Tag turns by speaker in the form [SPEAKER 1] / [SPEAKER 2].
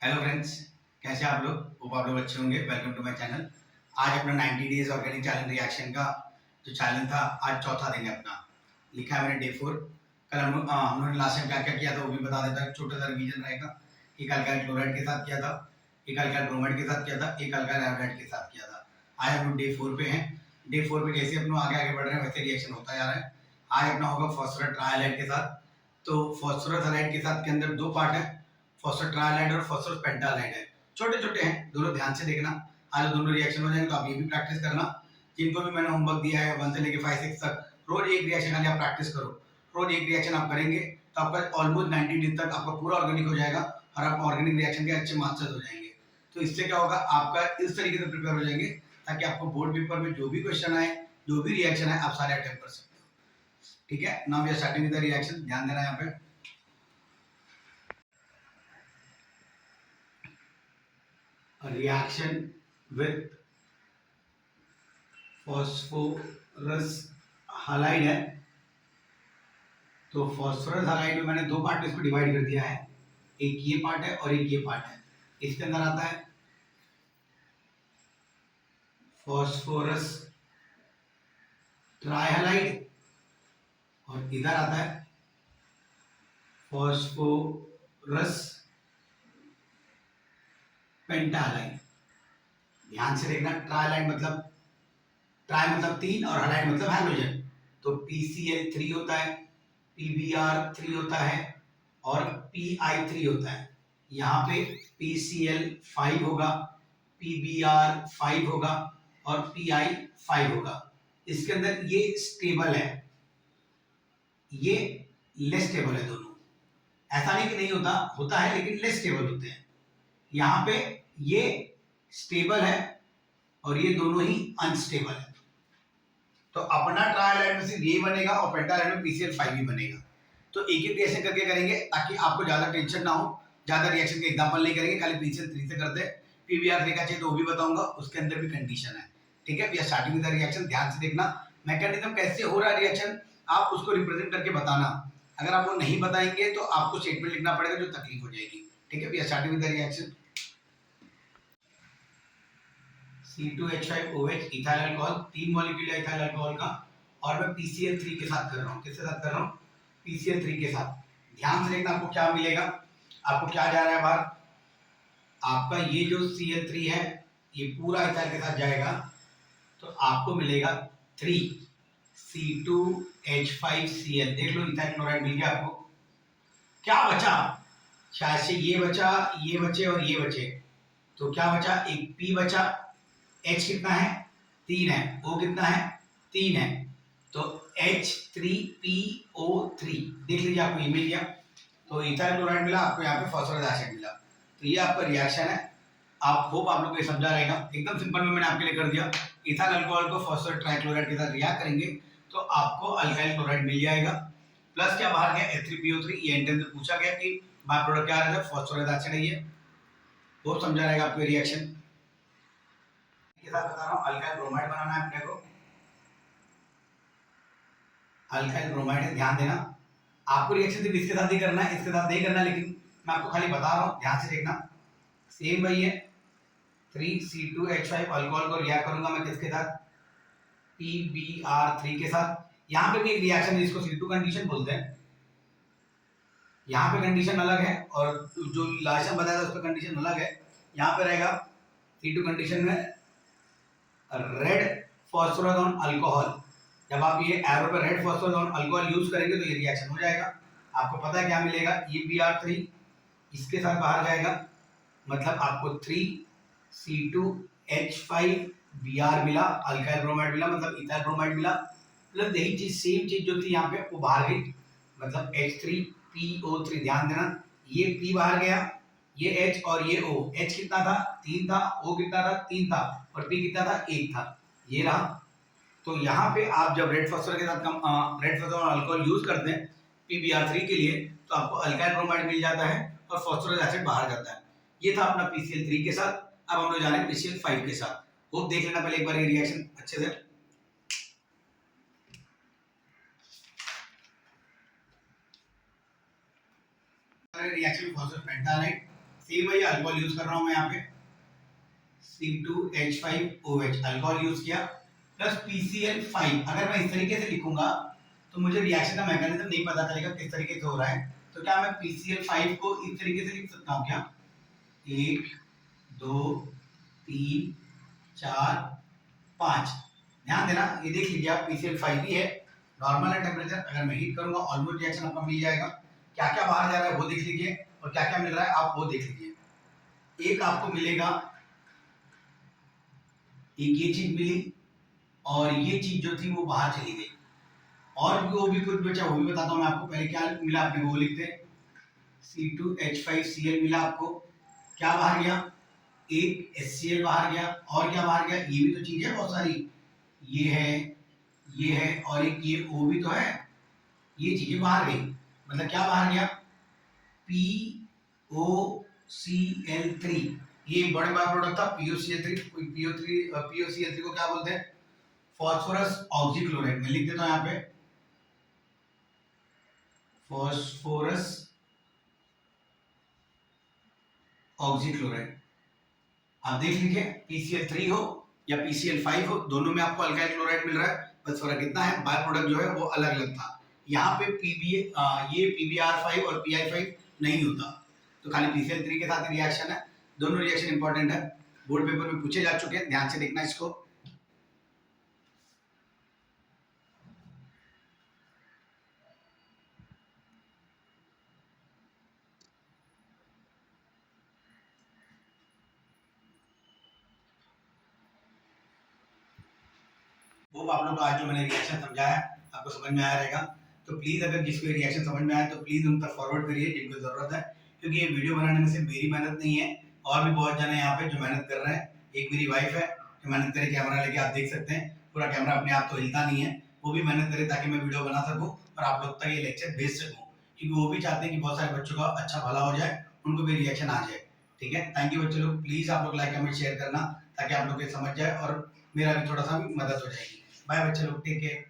[SPEAKER 1] Hello friends, कैसे आप लोग? होप आप लोग अच्छे होंगे। Welcome to my channel. आज अपना 90 डेज ऑर्गेनिक चैलेंज रिएक्शन का जो चैलेंज था, आज चौथा दिन है अपना। लिखा है मैंने डे 4। कल हमने लास्ट टाइम क्या क्या किया था वो भी बता देता है, छोटा सा रिवीजन रहेगा। एक अल्काइल क्लोराइड के साथ किया था, एक अल्काइल ब्रोमाइड के साथ किया था, एक अल्काइल हाइड्राइड के साथ किया था। आज हम लोग डे 4 पे हैं। डे 4 पे जैसे अपना आगे आगे बढ़ रहे हैं वैसे रिएक्शन होता जा रहा है। आज अपना होगा फॉस्फोरस ट्राइहाइड के साथ। तो फॉस्फोरस हाइलाइट के साथ के अंदर दो पार्ट है, फॉस्फोरस ट्राइहाइड और फॉस्फोरस पेंटाहाइड है। छोटे छोटे हैं दोनों, ध्यान से देखना। आज दोनों रिएक्शन हो जाएंगे तो आप ये भी प्रैक्टिस करना। जिनको भी मैंने होमवर्क दिया है 1 से लेकर 5 6 तक, रोज एक रिएक्शन खाली आप प्रैक्टिस करो। रोज एक रिएक्शन आप करेंगे तो आपका ऑलमोस्ट 90 दिन तक आपका पूरा ऑर्गेनिक हो जाएगा और आप ऑर्गेनिक रिएक्शन के अच्छे मास्टर्स हो जाएंगे। तो इससे क्या होगा, आपका इस तरीके से प्रिपेयर हो जाएंगे ताकि आपको बोर्ड पेपर में जो भी क्वेश्चन आए, जो भी रिएक्शन आए, आप सारे अटेम्प्ट कर सकते हो। ठीक है, now we are starting with the reaction. ध्यान देना यहाँ पे। रिएक्शन विद फॉस्फोरस हालाइड है। तो फॉस्फोरस हालाइड में मैंने दो पार्ट इसको डिवाइड कर दिया है, एक ये पार्ट है और एक ये पार्ट है। इसके अंदर आता है फॉस्फोरस ट्राइहालाइड और इधर आता है फॉस्फोरस पेंटाहालाइड। ध्यान से देखना, ट्राइहालाइड मतलब ट्राई मतलब तीन और हालाइड मतलब हाइड्रोजन। तो PCl3 होता है, PBr3 होता है और Pi3 होता है। यहाँ पे PCl5 होगा, PBr5 होगा और Pi5 होगा। इसके अंदर ये स्टेबल है, ये लेस स्टेबल है दोनों। ऐसा नहीं कि नहीं होता, होता है लेकिन लेस स्टेबल होते हैं। यहाँ पे ये स्टेबल है और ये दोनों ही अनस्टेबल है। तो अपना ट्राइहालाइड में सिर्फ ये बनेगा और पेंटाहालाइड में PCl5 भी बनेगा। तो एक एक रिएक्शन करके करेंगे ताकि आपको ज्यादा टेंशन ना हो। ज्यादा रिएक्शन के एग्जांपल नहीं करेंगे, खाली PCl3 से करते हैं। PBr3 का चाहिए तो वो भी बताऊंगा, उसके अंदर भी कंडीशन है। ठीक है, we are starting with the reaction. ध्यान से देखना, मैकेनिज्म कैसे हो रहा है रिएक्शन, आप उसको रिप्रेजेंट करके बताना। अगर आप वो नहीं बताएंगे तो आपको स्टेटमेंट लिखना पड़ेगा, जो तकलीफ हो जाएगी। ठीक है, we are starting with the reaction. C2H5OH ethyl alcohol, 3 molecule है इथाइल अल्कोहल का, और मैं PCl3 के साथ कर रहा हूँ। किसके साथ कर रहा हूँ? PCl3 के साथ। ध्यान से देखना, आपको क्या मिलेगा, आपको क्या जा रहा है बाहर। आपका ये जो Cl3 है ये पूरा इथाइल के साथ जाएगा तो आपको मिलेगा 3C2H5Cl। देख लो, इथाइल क्लोराइड मिल गया आपको। क्या बचा? शायद से ये बचा, ये बचे और ये बचे। तो क्या बचा? एक P बचा। H कितना है? 3 है। O कितना है? 3 है। तो H3PO3 देख लीजिए, आपको ये मिल गया। तो इथाइल क्लोराइड मिला आपको, यहाँ पे फॉस्फोरस एसिड मिला। तो ये आपका रिएक्शन है। आप होप आप लोग को ये समझा रहेगा, एकदम सिंपल में मैंने आपके लिए कर दिया। इथाइल अल्कोहल को फॉस्फोरस ट्राइक्लोराइड के साथ रिएक्ट करेंगे तो आपको अल्काइल क्लोराइड मिल जाएगा। प्लस क्या बाहर गया? H3PO3। ये एंट्रेंस में पूछा गया कि बाय प्रोडक्ट क्या रहता है, फॉस्फोरस एसिड है। ये वो समझा रहेगा आपको रिएक्शन के साथ। बता रहा हूँ, अल्काइल ब्रोमाइड बनाना है अपने को। अल्काइल ब्रोमाइड है, ध्यान देना। आपको रिएक्शन सिर्फ इसके साथ ही करना है, इसके साथ नहीं करना, लेकिन मैं आपको खाली बता रहा हूँ, ध्यान से देखना। सेम वही है, 3C2H5 अल्कोहल को रिएक्ट करूंगा मैं किसके साथ? PBr3 के साथ। यहाँ पे भी एक रिएक्शन है, इसको C2 कंडीशन बोलते हैं। यहाँ पे कंडीशन अलग है और जो लास्ट टाइम बताया था उस पर कंडीशन अलग है। यहाँ पे रहेगा C2 कंडीशन में रेड फॉस्फोरस ऑन अल्कोहल। जब आप ये एरो पे red phosphorus on alcohol use करेंगे तो ये रिएक्शन हो जाएगा। आपको पता है क्या मिलेगा? ये Br3 इसके साथ बाहर जाएगा, मतलब आपको 3C2H5Br मिला, अल्काइल ब्रोमाइड मिला, मतलब इथाइल ब्रोमाइड मिला। प्लस यही चीज, सेम चीज जो थी यहाँ पे वो बाहर गई, मतलब H3PO3। ध्यान देना, ये P बाहर गया, ये H और ये O। H कितना था? 3 था। O कितना था? 3 था। और P कितना था? 1 था। ये रहा। तो यहाँ पे आप जब रेड फॉस्फोरस के साथ रेड फॉस्फोरस और अल्कोहल यूज करते हैं PBr3 के लिए, तो आपको अल्काइल ब्रोमाइड मिल जाता है और फॉस्फोरस एसिड बाहर जाता है। ये था अपना PCl3 के साथ। अब हम लोग जा रहे हैं PCl5 के साथ। वो देख लेना पहले एक बार ये रिएक्शन अच्छे से। रिएक्शन फॉस्फोरस पेंटाहालाइड सेम वही अल्कोहल यूज कर रहा हूं मैं यहाँ पे, C2H5OH अल्कोहल यूज किया, प्लस PCl5। अगर मैं इस तरीके से लिखूंगा तो मुझे रिएक्शन का मैकेनिज्म नहीं पता चलेगा किस तरीके से हो रहा है। तो क्या मैं PCl5 को इस तरीके से लिख सकता हूँ क्या, 1 2 3 4 5। ध्यान देना, ये देख लीजिए आप, PCl5 ही है, नॉर्मल है टेम्परेचर। अगर मैं हीट करूंगा ऑलमोस्ट रिएक्शन आपको मिल जाएगा। क्या क्या बाहर जा रहा है वो देख लीजिए, और क्या क्या मिल रहा है आप वो देख लीजिए। एक आपको मिलेगा, एक ये चीज मिली, और ये चीज जो थी वो बाहर चली गई, और वो भी कुछ बचा वो भी बताता हूँ मैं आपको। पहले क्या मिला आपने वो लिखते हैं, C2H5Cl मिला आपको। क्या बाहर गया, एक HCl बाहर गया, और क्या बाहर गया, ये भी तो चीज है बहुत सारी, ये है और एक ये O भी तो है, ये चीजें बाहर गई। मतलब क्या बाहर गया, POCl3, ये बड़े बार प्रोडक्ट था POCl3 को क्या बोलते हैं, फॉस्फोरस ऑक्सीक्लोराइड। मैं लिख देता हूं यहाँ पे, फॉस्फोरस ऑक्सीक्लोराइड। आप देख लीजिए, PCl3 हो या PCl5 हो, दोनों में आपको अल्काइल क्लोराइड मिल रहा है, बस फर्क इतना है बाय प्रोडक्ट जो है वो अलग अलग था। यहाँ पे ये PBr5 और PI5 नहीं होता, तो खाली PCl3 के साथ रिएक्शन है। दोनों रिएक्शन इंपॉर्टेंट है, बोर्ड पेपर में पूछे जा चुके हैं, ध्यान से देखना इसको। वो आप लोग को आज जो मैंने रिएक्शन समझाया आपको समझ में आया रहेगा। तो प्लीज़ अगर जिसको रिएक्शन समझ में आया तो प्लीज़ उन पर फॉरवर्ड करिए जिनको ज़रूरत है, क्योंकि ये वीडियो बनाने में सिर्फ मेरी मेहनत नहीं है, और भी बहुत जने यहाँ पे जो मेहनत कर रहे हैं। एक मेरी वाइफ है जो मेहनत करे, कैमरा लेके आप देख सकते हैं, पूरा कैमरा अपने आप तो हिलता नहीं है, वो भी मेहनत करे ताकि मैं वीडियो बना सकूँ और आप लोग तक ये लेक्चर भेज सकूँ, क्योंकि वो भी चाहते हैं कि बहुत सारे बच्चों का अच्छा भला हो जाए, उनको भी रिएक्शन आ जाए। ठीक है, थैंक यू बच्चों लोग, प्लीज़ आप लोग लाइक कमेंट शेयर करना ताकि आप लोग ये समझ जाए और मेरा भी थोड़ा सा मदद हो जाएगी। बाय बच्चे लोग, टेक केयर।